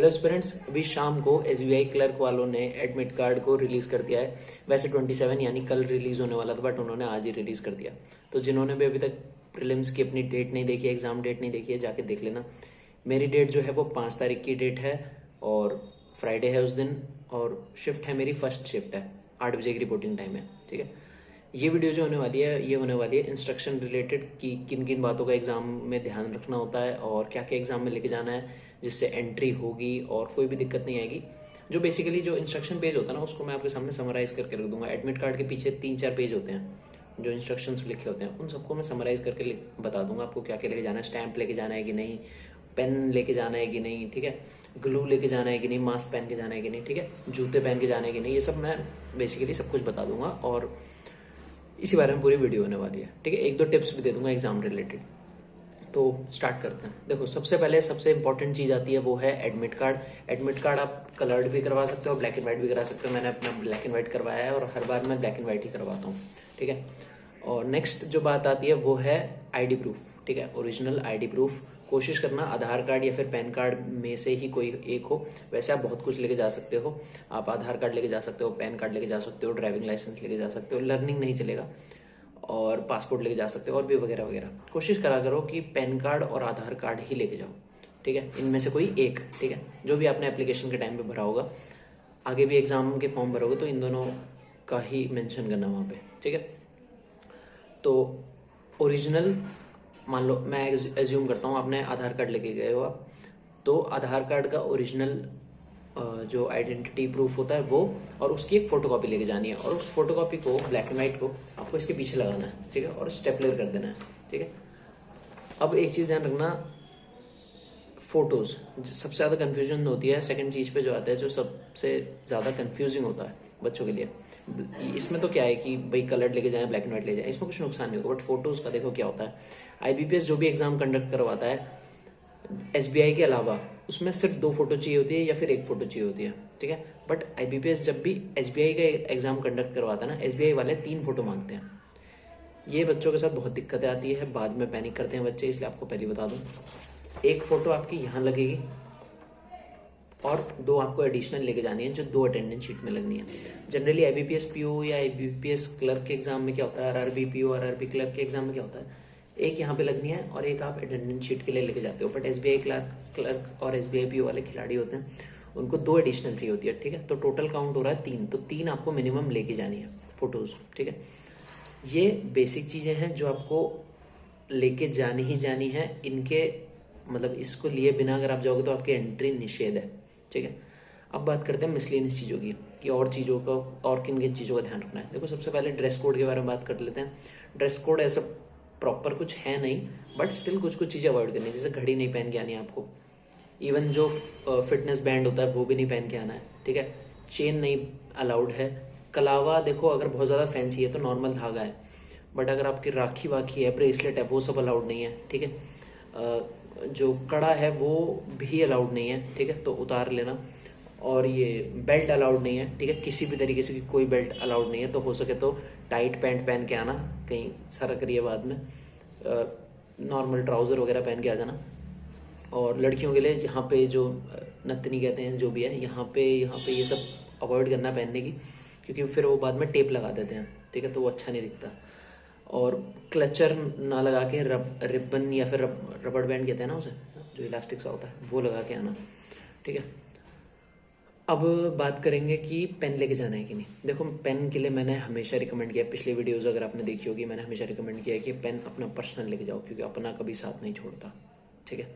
Hello students, अभी शाम को एसबीआई क्लर्क वालों ने एडमिट कार्ड को रिलीज कर दिया है। वैसे 27 यानी कल रिलीज होने वाला था, बट उन्होंने आज ही रिलीज कर दिया। तो जिन्होंने भी अभी तक प्रीलिम्स की अपनी डेट नहीं देखी है, एग्जाम डेट नहीं देखी है, जाके देख लेना। मेरी डेट जो है वो 5 तारीख की डेट है और फ्राइडे है उस दिन, और शिफ्ट है मेरी फर्स्ट शिफ्ट है, 8 बजे की रिपोर्टिंग टाइम है। ठीक है, ये वीडियो जो होने वाली है ये होने वाली है इंस्ट्रक्शन रिलेटेड कि किन किन बातों का एग्जाम में ध्यान रखना होता है और क्या क्या एग्जाम में लेके जाना है जिससे एंट्री होगी और कोई भी दिक्कत नहीं आएगी। जो बेसिकली जो इंस्ट्रक्शन पेज होता है ना, उसको मैं आपके सामने समराइज करके रख दूंगा। एडमिट कार्ड के पीछे 3-4 पेज होते हैं जो इंस्ट्रक्शंस लिखे होते हैं, उन सबको मैं समराइज करके बता दूंगा आपको क्या क्या लेके जाना है। स्टैंप लेके जाना है कि नहीं, पेन लेके जाना है कि नहीं, ठीक है, ग्लू लेके जाना है कि नहीं, मास्क पहन के जाना है कि नहीं, ठीक है, जूते पहन के जाना है कि नहीं, ये सब मैं बेसिकली सब कुछ बता दूंगा और इसी बारे में पूरी वीडियो होने वाली है। ठीक है, 1-2 टिप्स भी दे दूंगा एग्जाम रिलेटेड। तो स्टार्ट करते हैं। देखो, सबसे पहले सबसे इंपॉर्टेंट चीज आती है वो है एडमिट कार्ड। एडमिट कार्ड आप कलर्ड भी करवा सकते हो, ब्लैक एंड व्हाइट भी करा सकते हो। मैंने अपना ब्लैक एंड व्हाइट करवाया है और हर बार मैं ब्लैक एंड व्हाइट ही करवाता हूँ। ठीक है, और नेक्स्ट जो बात आती है वो है आईडी प्रूफ। ठीक है, ओरिजिनल आईडी प्रूफ। कोशिश करना आधार कार्ड या फिर पैन कार्ड में से ही कोई एक हो। वैसे आप बहुत कुछ लेके जा सकते हो, आप आधार कार्ड लेके जा सकते हो, पैन कार्ड लेके जा सकते हो, ड्राइविंग लाइसेंस लेके जा सकते हो, लर्निंग नहीं चलेगा, और पासपोर्ट लेके जा सकते हो, और भी वगैरह वगैरह। कोशिश करा करो कि पैन कार्ड और आधार कार्ड ही लेके जाओ। ठीक है, इनमें से कोई एक। ठीक है, जो भी आपने एप्लीकेशन के टाइम पे भरा होगा, आगे भी एग्जाम के फॉर्म भरोगे तो इन दोनों का ही मेंशन करना वहां पे। ठीक है, तो ओरिजिनल, मान लो मैं एज्यूम करता हूँ आपने आधार कार्ड लेके गए हो आप, तो आधार कार्ड का ओरिजिनल जो आइडेंटिटी प्रूफ होता है वो, और उसकी एक फोटोकॉपी लेके जानी है, और उस फोटोकॉपी को ब्लैक एंड व्हाइट को आपको इसके पीछे लगाना है। ठीक है, और स्टेपलर कर देना है। ठीक है, अब एक चीज ध्यान रखना, फोटोज सबसे ज्यादा कंफ्यूजन होती है। सेकंड चीज पे जो आता है, जो सबसे ज्यादा कंफ्यूजिंग होता है बच्चों के लिए, इसमें तो क्या है कि भाई कलर लेके जाए, ब्लैक एंड व्हाइट ले जाए, इसमें कुछ नुकसान नहीं होगा। बट फोटोज का देखो क्या होता है। आईबीपीएस जो भी एग्जाम कंडक्ट करवाता है एसबीआई के अलावा, उसमें सिर्फ 2 फोटो चाहिए होती है या फिर 1 फोटो चाहिए होती है। ठीक है, बट आईबीपीएस जब भी एसबीआई का एग्जाम कंडक्ट करवाता है ना, एसबीआई वाले 3 फोटो मांगते हैं। ये बच्चों के साथ बहुत दिक्कतें आती है, बाद में पैनिक करते हैं बच्चे, इसलिए आपको पहले बता दूं, 1 फोटो आपकी यहाँ लगेगी और 2 आपको एडिशनल लेके जानी है जो 2 अटेंडेंस शीट में लगनी है। जनरली आईबीपीएस पीओ या आईबीपीएस क्लर्क के एग्जाम में क्या होता है, आरआरबी पीओ और आरआरबी क्लर्क के एग्जाम में क्या होता है, एक यहाँ पे लगनी है और एक आप अटेंडेंस शीट के लिए लेके जाते हो। बट एसबीआई क्लर्क और एसबीआई पीओ वाले खिलाड़ी होते हैं, उनको 2 एडिशनल चाहिए होती है। ठीक है, तो टोटल काउंट हो रहा है 3, तो 3 आपको मिनिमम लेके जानी है फोटोज। ठीक है, ये बेसिक चीजें हैं जो आपको लेके जानी ही जानी है। इनके मतलब इसको लिए बिना अगर आप जाओगे तो आपकी एंट्री निषेध है। ठीक है, अब बात करते हैं मिसलेनियस चीजों की, कि और चीजों का और किन किन चीजों का ध्यान रखना है। देखो, सबसे पहले ड्रेस कोड के बारे में बात कर लेते हैं। ड्रेस कोड ऐसा प्रॉपर कुछ है नहीं, बट स्टिल कुछ कुछ चीजें अवॉइड करनी है। जैसे घड़ी नहीं पहन के आनी है आपको, इवन जो फिटनेस बैंड होता है वो भी नहीं पहन के आना है। ठीक है, चेन नहीं अलाउड है। कलावा देखो, अगर बहुत ज्यादा फैंसी है तो नॉर्मल धागा है, बट अगर आपकी राखी वाखी है, ब्रेसलेट है, वो सब अलाउड नहीं है। ठीक है, जो कड़ा है वो भी अलाउड नहीं है। ठीक है, तो उतार लेना। और ये बेल्ट अलाउड नहीं है। ठीक है, किसी भी तरीके से की कोई बेल्ट अलाउड नहीं है। तो हो सके तो टाइट पैंट पहन के आना, कहीं सरक रही है बाद में, नॉर्मल ट्राउजर वगैरह पहन के आ जाना। और लड़कियों के लिए यहाँ पे जो नथनी कहते हैं, जो भी है, यहाँ पे ये सब अवॉइड करना पहनने की, क्योंकि फिर वो बाद में टेप लगा देते हैं। ठीक है, तो वो अच्छा नहीं दिखता। और क्लचर ना लगा के रिबन या फिर रबड़ बैंड कहते हैं ना उसे, जो इलास्टिक सा होता है, वो लगा के आना। ठीक है, अब बात करेंगे कि पेन लेके जाना है कि नहीं। देखो, पेन के लिए मैंने हमेशा रिकमेंड किया, पिछले वीडियोस अगर आपने देखी होगी, मैंने हमेशा रिकमेंड किया कि पेन अपना पर्सनल लेके जाओ, क्योंकि अपना कभी साथ नहीं छोड़ता। ठीक है,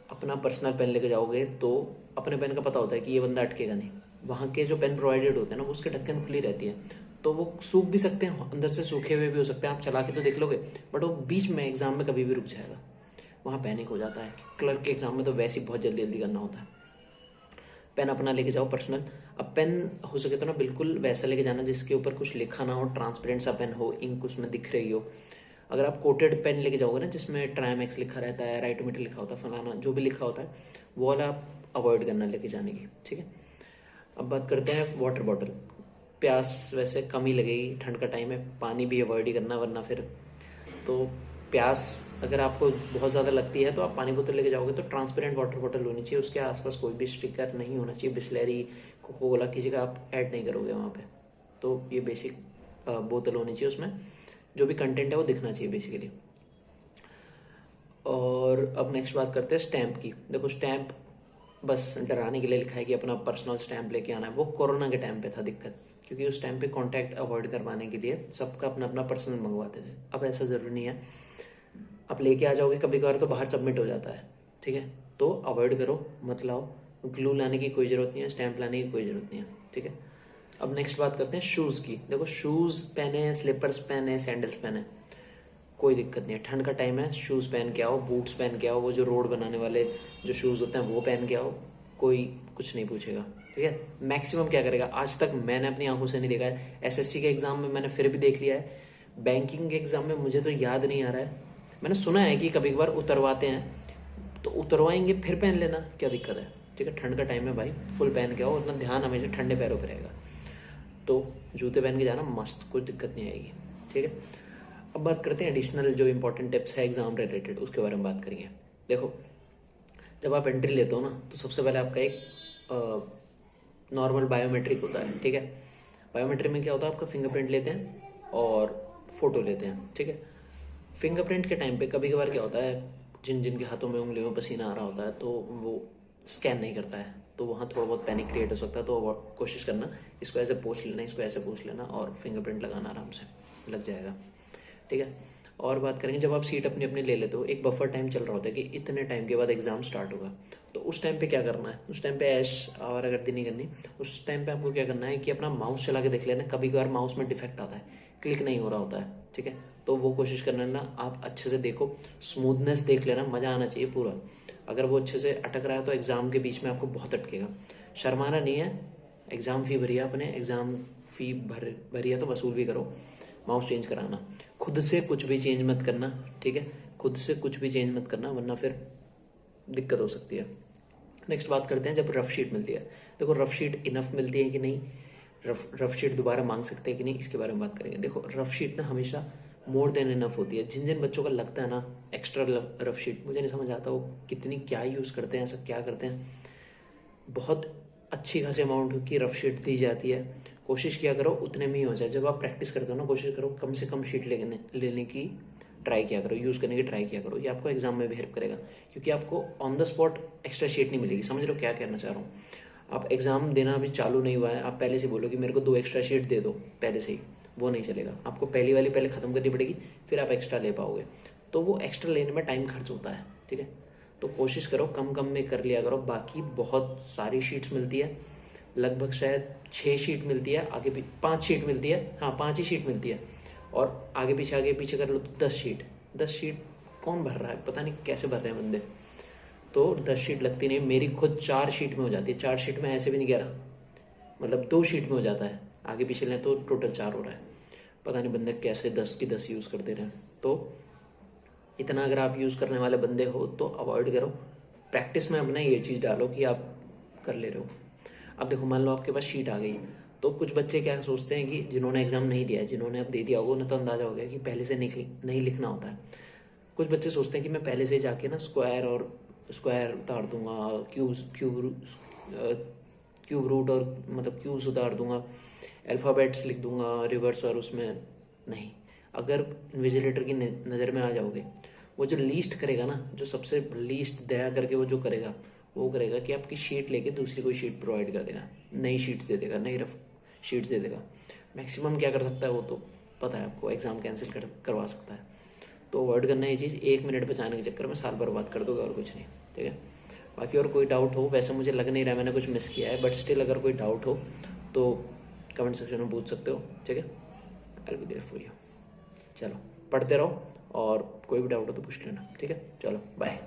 अपना पर्सनल पेन लेके जाओगे तो अपने पेन का पता होता है कि ये बंदा अटकेगा नहीं। वहाँ के जो पेन प्रोवाइडेड होते हैं ना, उसके ढक्कन खुली रहती है, तो वो सूख भी सकते हैं, अंदर से सूखे हुए भी हो सकते हैं। आप चला के तो देख लोगे, बट वो बीच में एग्जाम में कभी भी रुक जाएगा। वहाँ पैनिक हो जाता है। क्लर्क के एग्जाम में तो वैसे ही बहुत जल्दी जल्दी करना होता है। पेन अपना लेके जाओ पर्सनल। अब पेन हो सके तो ना बिल्कुल वैसा लेके जाना जिसके ऊपर कुछ लिखा ना हो, ट्रांसपेरेंट सा पेन हो, इंक उसमें दिख रही हो। अगर आप कोटेड पेन लेके जाओगे ना, जिसमें ट्रायमैक्स लिखा रहता है, राइटोमीटर लिखा होता है, फलाना जो भी लिखा होता है, वो वाला आप अवॉइड करना लेके जाने की। ठीक है, अब बात करते हैं वाटर बॉटल। प्यास वैसे कम ही लगेगी, ठंड का टाइम है, पानी भी अवॉइड ही करना, वरना फिर तो प्यास अगर आपको बहुत ज़्यादा लगती है तो आप पानी बोतल लेके जाओगे तो ट्रांसपेरेंट वाटर बोतल होनी चाहिए, उसके आसपास कोई भी स्टिकर नहीं होना चाहिए, बिस्लरी कोको कोला किसी का आप ऐड नहीं करोगे वहाँ पे। तो ये बेसिक बोतल होनी चाहिए, उसमें जो भी कंटेंट है वो दिखना चाहिए बेसिकली। और अब नेक्स्ट बात करते हैं स्टैंप की। देखो स्टैंप बस डराने के लिए लिखा है कि अपना पर्सनल स्टैंप लेके आना है। वो कोरोना के टाइम पे था दिक्कत, क्योंकि उस टाइम पे कांटेक्ट अवॉइड करवाने के लिए सबका अपना अपना पर्सनल मंगवाते थे। अब ऐसा जरूरी नहीं है, आप लेके आ जाओगे कभी कभार तो बाहर सबमिट हो जाता है, ठीक है। तो अवॉइड करो, मत लाओ। ग्लू लाने की कोई जरूरत नहीं है, स्टैंप लाने की कोई जरूरत नहीं है, ठीक है। अब नेक्स्ट बात करते हैं शूज की। देखो शूज पहने, स्लीपर्स पहने, सैंडल्स पहने, कोई दिक्कत नहीं है। ठंड का टाइम है, शूज पहन के आओ, बूट्स पहन के आओ, वो जो रोड बनाने वाले जो शूज होते हैं वो पहन के आओ, कोई कुछ नहीं पूछेगा, ठीक है। मैक्सिमम क्या करेगा, आज तक मैंने अपनी आंखों से नहीं देखा है। एसएससी के एग्जाम में मैंने फिर भी देख लिया है, बैंकिंग के एग्जाम में मुझे तो याद नहीं आ रहा है। मैंने सुना है कि कभी कभार उतरवाते हैं, तो उतरवाएंगे फिर पहन लेना, क्या दिक्कत है, ठीक है। ठंड का टाइम है भाई, फुल पहन के आओ, अपना ध्यान हमेशा ठंडे पैरों पर रहेगा। तो जूते पहन के जाना मस्त, कोई दिक्कत नहीं आएगी, ठीक है। अब बात करते हैं एडिशनल जो इंपॉर्टेंट टिप्स है एग्जाम रिलेटेड, उसके बारे में बात करेंगे। देखो जब आप एंट्री लेते हो ना तो सबसे पहले आपका एक नॉर्मल बायोमेट्रिक होता है, ठीक है। बायोमेट्रिक में क्या होता है, आपका फिंगरप्रिंट लेते हैं और फोटो लेते हैं, ठीक है। फिंगरप्रिंट के टाइम पे कभी कभार क्या होता है, जिन जिन के हाथों में उंगलियों में पसीना आ रहा होता है तो वो स्कैन नहीं करता है, तो वहाँ थोड़ा बहुत पैनिक क्रिएट हो सकता है। तो कोशिश करना इसको ऐसे पोंछ लेना, इसको ऐसे पोंछ लेना और फिंगरप्रिंट लगाना, आराम से लग जाएगा, ठीक है। और बात करेंगे जब आप सीट अपनी अपनी ले लेते हो, एक बफर टाइम चल रहा होता है कि इतने टाइम के बाद एग्जाम स्टार्ट होगा, तो उस टाइम पे क्या करना है, उस टाइम पे ऐश और गर्दी नहीं करनी। उस टाइम पे आपको क्या करना है कि अपना माउस चला के देख लेना, कभी कभार माउस में डिफेक्ट आता है, क्लिक नहीं हो रहा होता है, ठीक है। तो वो कोशिश करना ना, आप अच्छे से देखो, स्मूथनेस देख लेना, मजा आना चाहिए पूरा। अगर वो अच्छे से अटक रहा है तो एग्जाम के बीच में आपको बहुत अटकेगा। शर्माना नहीं है, एग्जाम फी भरी है, अपने एग्जाम फी भरी है तो वसूल भी करो। माउस चेंज कराना, खुद से कुछ भी चेंज मत करना, ठीक है। खुद से कुछ भी चेंज मत करना, वरना फिर दिक्कत हो सकती है। नेक्स्ट बात करते हैं जब रफ शीट मिलती है। देखो रफ शीट इनफ मिलती है कि नहीं, रफ शीट दोबारा मांग सकते हैं कि नहीं, इसके बारे में बात करेंगे। देखो रफ शीट ना हमेशा मोर देन इनफ होती है। जिन जिन बच्चों का लगता है ना एक्स्ट्रा रफ शीट, मुझे नहीं समझ आता वो कितनी क्या यूज़ करते हैं, ऐसा क्या करते हैं। बहुत अच्छी खासी अमाउंट की रफ शीट दी जाती है, कोशिश किया करो उतने में ही हो जाए। जब आप प्रैक्टिस करते हो ना, कोशिश करो कम से कम शीट लेने की ट्राई किया करो, यूज़ करने की ट्राई किया करो। ये आपको एग्जाम में भी हेल्प करेगा, क्योंकि आपको on the spot extra sheet नहीं मिलेगी। समझ लो क्या कहना चाह रहा हूँ। आप एग्जाम देना अभी चालू नहीं हुआ है, आप पहले से बोलो कि मेरे को 2 एक्स्ट्रा शीट दे दो पहले से ही, वो नहीं चलेगा। आपको पहली वाली पहले खत्म करनी पड़ेगी, फिर आप एक्स्ट्रा ले पाओगे। तो वो एक्स्ट्रा लेने में टाइम खर्च होता है, ठीक है। तो कोशिश करो कम कम में कर लिया करो। बाकी बहुत सारी शीट्स मिलती है, लगभग शायद 6 शीट मिलती है, आगे 5 शीट मिलती है, हाँ 5 ही शीट मिलती है। और आगे पीछे कर लो तो 10 शीट कौन भर रहा है, पता नहीं कैसे भर रहे हैं बंदे। तो 10 शीट लगती नहीं, मेरी खुद 4 शीट में हो जाती है। 4 शीट में ऐसे भी नहीं कह रहा, मतलब 2 शीट में हो जाता है, आगे पीछे लें तो टोटल 4 हो रहा है। पता नहीं बंदे कैसे 10 की 10 यूज़ करते रहे। तो इतना अगर आप यूज़ करने वाले बंदे हो तो अवॉइड करो, प्रैक्टिस में अपना ये चीज़ डालो कि आप कर ले रहे हो। अब देखो मान लो आपके पास शीट आ गई, तो कुछ बच्चे क्या सोचते हैं कि जिन्होंने एग्जाम नहीं दिया है, जिन्होंने अब दे दिया होगा उन्हें तो अंदाजा हो गया कि पहले से नहीं लिखना होता है। कुछ बच्चे सोचते हैं कि मैं पहले से जाके ना स्क्वायर उतार दूंगा, क्यूब रूट और मतलब क्यूब्स उतार दूंगा, अल्फ़ाबेट्स लिख दूंगा रिवर्स, और उसमें नहीं। अगर इन्विजिलेटर की नज़र में आ जाओगे, वो जो लीस्ट करेगा ना, जो सबसे लीस्ट दया करके वो जो करेगा, वो करेगा कि आपकी शीट लेके दूसरी कोई शीट प्रोवाइड कर देगा, नई शीट्स दे देगा, नई रफ शीट्स दे देगा। मैक्सिमम क्या कर सकता है वो तो पता है आपको, एग्जाम कैंसिल करवा सकता है। तो अवॉइड करना ये चीज़, 1 मिनट बचाने के चक्कर में साल बर्बाद कर दोगे और कुछ नहीं, ठीक है। बाकी और कोई डाउट हो, वैसे मुझे लग नहीं रहा मैंने कुछ मिस किया है, बट स्टिल अगर कोई डाउट हो तो कमेंट सेक्शन में पूछ सकते हो, ठीक है। I will be there for you. चलो पढ़ते रहो, और कोई भी डाउट हो तो पूछ लेना, ठीक है। चलो बाय।